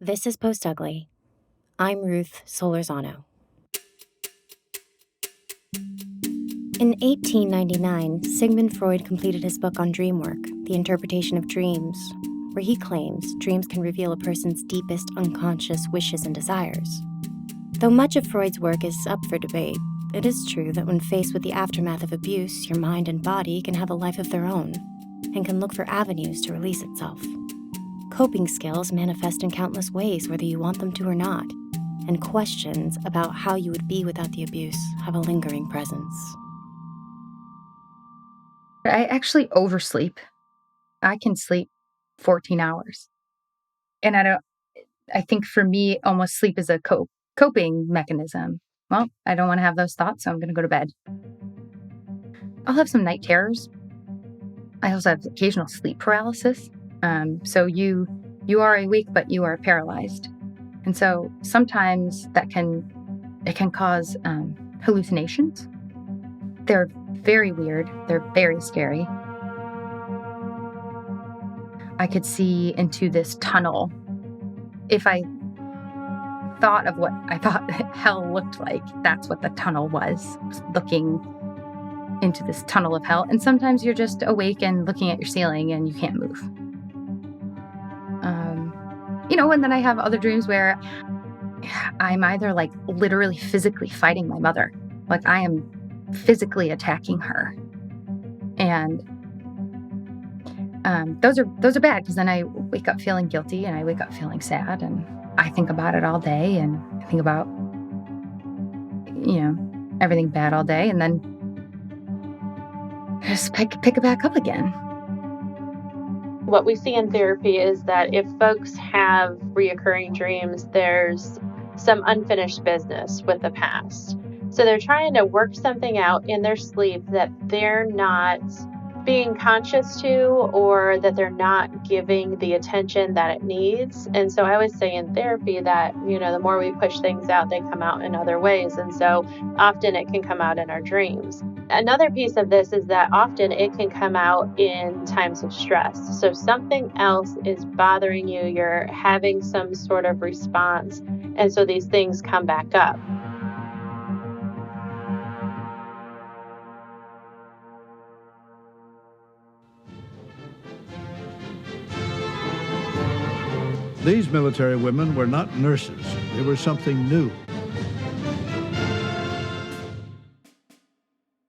This is Post Ugly. I'm Ruth Solorzano. In 1899, Sigmund Freud completed his book on dream work, The Interpretation of Dreams, where he claims dreams can reveal a person's deepest unconscious wishes and desires. Though much of Freud's work is up for debate, it is true that when faced with the aftermath of abuse, your mind and body can have a life of their own and can look for avenues to release itself. Coping skills manifest in countless ways, whether you want them to or not, and questions about how you would be without the abuse have a lingering presence. I actually oversleep. I can sleep 14 hours. And I think for me, almost sleep is a coping mechanism. Well, I don't want to have those thoughts, so I'm going to go to bed. I'll have some night terrors. I also have occasional sleep paralysis. So you are awake, but you are paralyzed. And so sometimes it can cause hallucinations. They're very weird. They're very scary. I could see into this tunnel. If I thought of what I thought hell looked like, that's what the tunnel was, looking into this tunnel of hell. And sometimes you're just awake and looking at your ceiling and you can't move. And then I have other dreams where I'm either like literally physically fighting my mother. Like I am physically attacking her. And those are bad because then I wake up feeling guilty and I wake up feeling sad and I think about it all day and I think about, everything bad all day and then just pick it back up again. What we see in therapy is that if folks have reoccurring dreams, there's some unfinished business with the past. So they're trying to work something out in their sleep that they're not being conscious to, or that they're not giving the attention that it needs. And so I always say in therapy that, the more we push things out, they come out in other ways. And so often it can come out in our dreams. Another piece of this is that often it can come out in times of stress. So something else is bothering you, you're having some sort of response, and so these things come back up. These military women were not nurses. They were something new.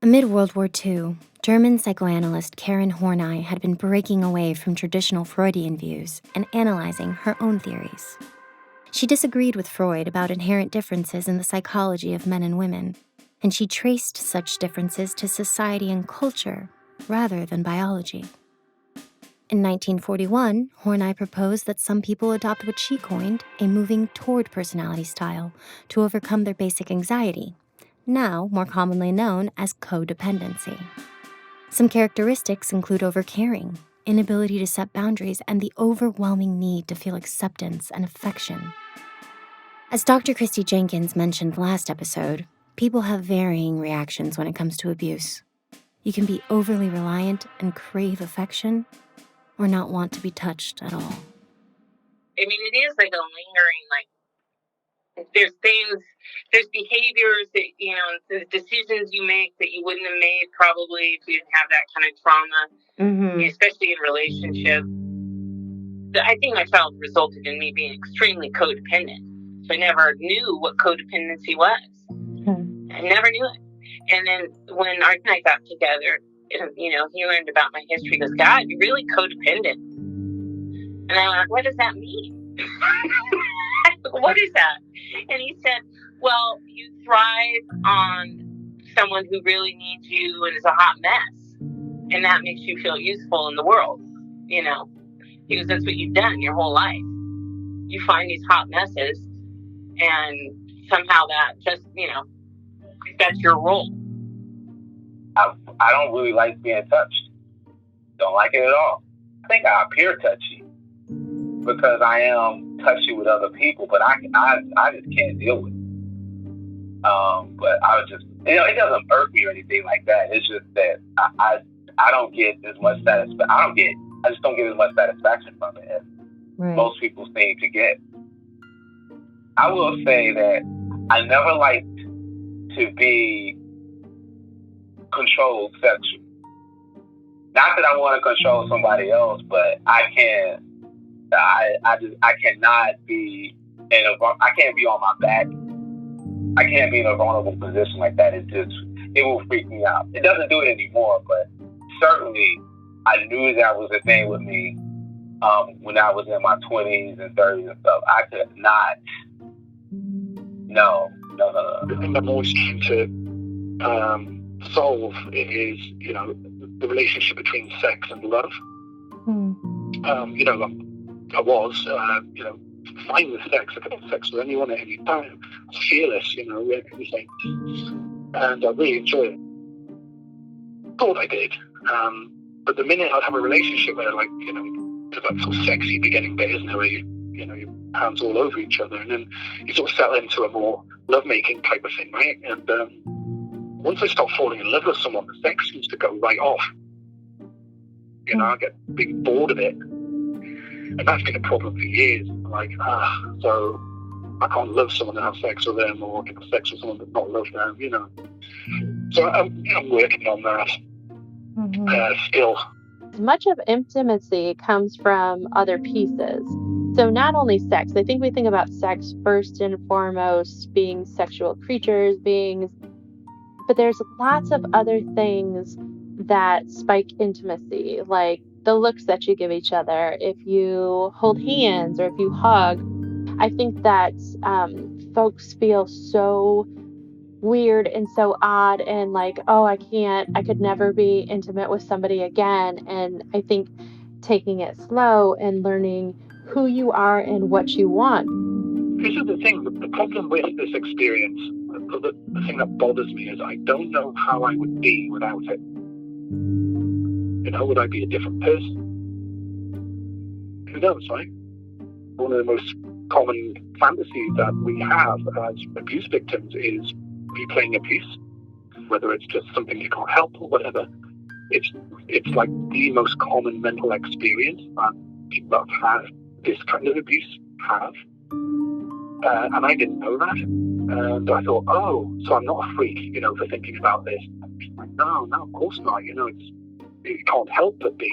Amid World War II, German psychoanalyst Karen Horney had been breaking away from traditional Freudian views and analyzing her own theories. She disagreed with Freud about inherent differences in the psychology of men and women, and she traced such differences to society and culture rather than biology. In 1941, Horney proposed that some people adopt what she coined a moving toward personality style to overcome their basic anxiety, now more commonly known as codependency. Some characteristics include overcaring, inability to set boundaries, and the overwhelming need to feel acceptance and affection. As Dr. Christie Jenkins mentioned last episode, people have varying reactions when it comes to abuse. You can be overly reliant and crave affection, or not want to be touched at all. It is like a lingering, there's behaviors that, the decisions you make that you wouldn't have made probably if you didn't have that kind of trauma, especially in relationships. I think my childhood resulted in me being extremely codependent. So I never knew what codependency was. I never knew it. And then when Art and I got together, he learned about my history. He goes, God, you're really codependent. And I went, what does that mean? What is that? And he said, well, you thrive on someone who really needs you and is a hot mess. And that makes you feel useful in the world. He goes, that's what you've done your whole life. You find these hot messes and somehow that just, that's your role. I don't really like being touched. Don't like it at all. I think I appear touchy because I am touchy with other people, but I just can't deal with it. But I would just, it doesn't irk me or anything like that. It's just that I don't get as much satisfaction. I just don't get as much satisfaction from it as most people seem to get. I will say that I never liked to be controlled sexually. Not that I want to control somebody else, but I cannot be I can't be on my back. I can't be in a vulnerable position like that. It will freak me out. It doesn't do it anymore, but certainly I knew that was a thing with me when I was in my 20s and 30s and stuff. I could not. No. The thing I'm always trying to solve is, the relationship between sex and love. I was, fine with sex. I could have sex with anyone at any time. I was fearless, everything. And I really enjoyed it. Thought I did. But the minute I'd have a relationship where, there's sort of sexy beginning bit, isn't there, where your hands all over each other, and then you sort of settle into a more lovemaking type of thing, right? And once I start falling in love with someone, the sex seems to go right off. I get big bored of it. And that's been a problem for years. So I can't love someone and have sex with them, or have sex with someone but not love them, So I'm working on that still. Much of intimacy comes from other pieces. So not only sex, I think we think about sex first and foremost being sexual creatures, beings, but there's lots of other things that spike intimacy, like the looks that you give each other, if you hold hands or if you hug. I think that folks feel so weird and so odd and like, oh, I could never be intimate with somebody again. And I think taking it slow and learning who you are and what you want. This is the thing, the problem with this experience, the thing that bothers me is I don't know how I would be without it. Would I be a different person? Who knows, right? One of the most common fantasies that we have as abuse victims is replaying abuse, whether it's just something you can't help or whatever. It's like the most common mental experience that people that have this kind of abuse have. And I didn't know that. And I thought, so I'm not a freak, for thinking about this. Like, no, of course not. You can't help but be.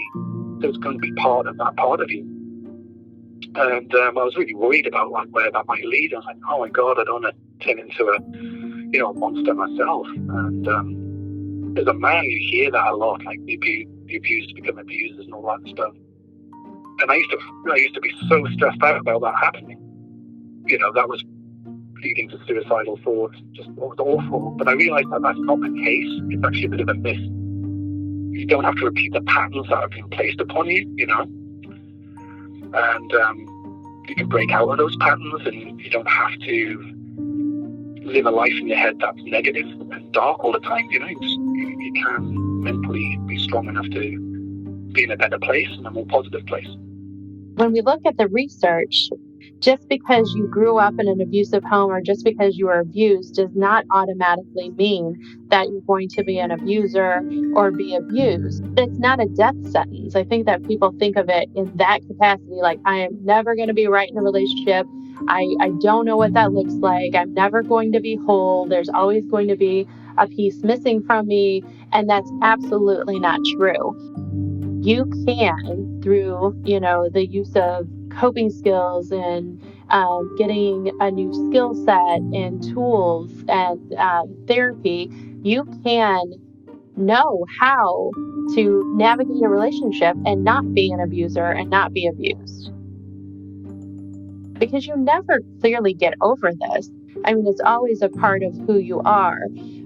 There's going to be part of that part of you. And I was really worried about where that might lead. I was like, oh my God, I don't want to turn into a monster myself. And as a man, you hear that a lot, like the abused become abusers and all that stuff. And I used to be so stressed out about that happening. That was leading to suicidal thoughts. Just it was awful. But I realized that that's not the case. It's actually a bit of a myth. You don't have to repeat the patterns that have been placed upon you, and you can break out of those patterns, and you don't have to live a life in your head that's negative and dark all the time. You can mentally be strong enough to be in a better place and a more positive place. When we look at the research, just because you grew up in an abusive home or just because you were abused does not automatically mean that you're going to be an abuser or be abused. It's not a death sentence. I think that people think of it in that capacity, like I am never going to be right in a relationship. I don't know what that looks like. I'm never going to be whole. There's always going to be a piece missing from me. And that's absolutely not true. You can, through, the use of coping skills and getting a new skill set and tools and therapy, you can know how to navigate a relationship and not be an abuser and not be abused. Because you never clearly get over this. I mean, it's always a part of who you are,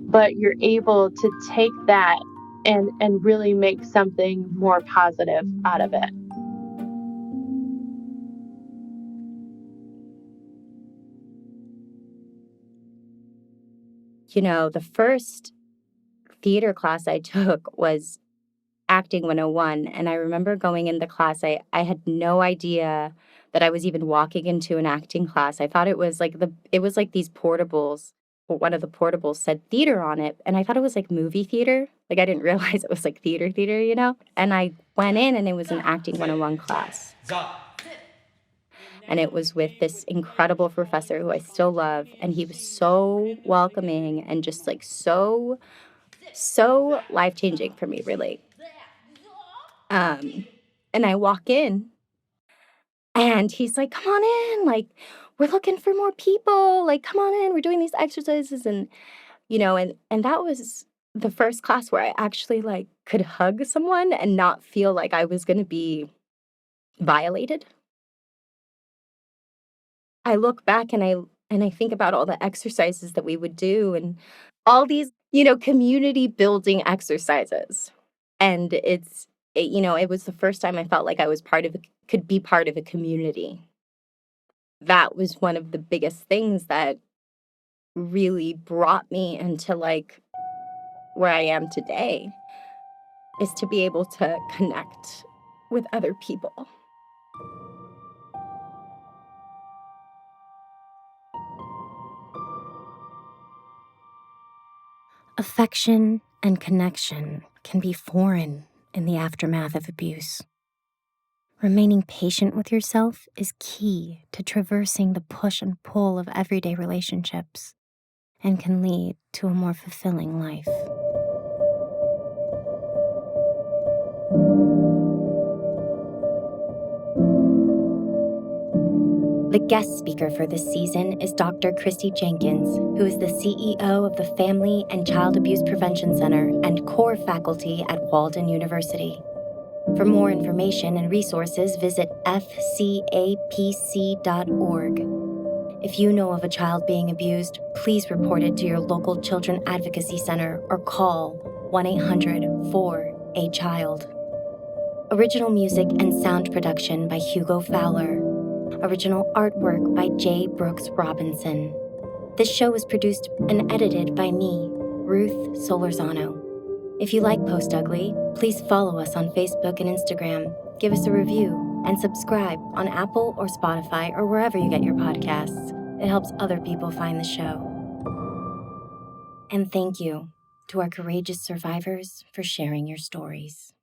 but you're able to take that and really make something more positive out of it. The first theater class I took was Acting 101. And I remember going in the class, I had no idea that I was even walking into an acting class. I thought it was like these portables. One of the portables said theater on it. And I thought it was like movie theater. Like I didn't realize it was like theater, And I went in and it was an Acting 101 class. And it was with this incredible professor who I still love. And he was so welcoming and just like so life-changing for me, really. And I walk in and he's like, come on in. Like, we're looking for more people. Like, come on in. We're doing these exercises. And, and that was the first class where I actually like could hug someone and not feel like I was going to be violated. I look back and I think about all the exercises that we would do and all these, community building exercises. And it was the first time I felt like I was could be part of a community. That was one of the biggest things that really brought me into like where I am today, is to be able to connect with other people. Affection and connection can be foreign in the aftermath of abuse. Remaining patient with yourself is key to traversing the push and pull of everyday relationships and can lead to a more fulfilling life. The guest speaker for this season is Dr. Christie Jenkins, who is the CEO of the Family and Child Abuse Prevention Center and core faculty at Walden University. For more information and resources, visit fcapc.org. If you know of a child being abused, please report it to your local Children Advocacy Center or call 1-800-4-A-CHILD. Original music and sound production by Hugo Fowler. Original artwork by J. Brooks Robinson. This show was produced and edited by me, Ruth Solorzano. If you like Post Ugly, please follow us on Facebook and Instagram, give us a review, and subscribe on Apple or Spotify or wherever you get your podcasts. It helps other people find the show. And thank you to our courageous survivors for sharing your stories.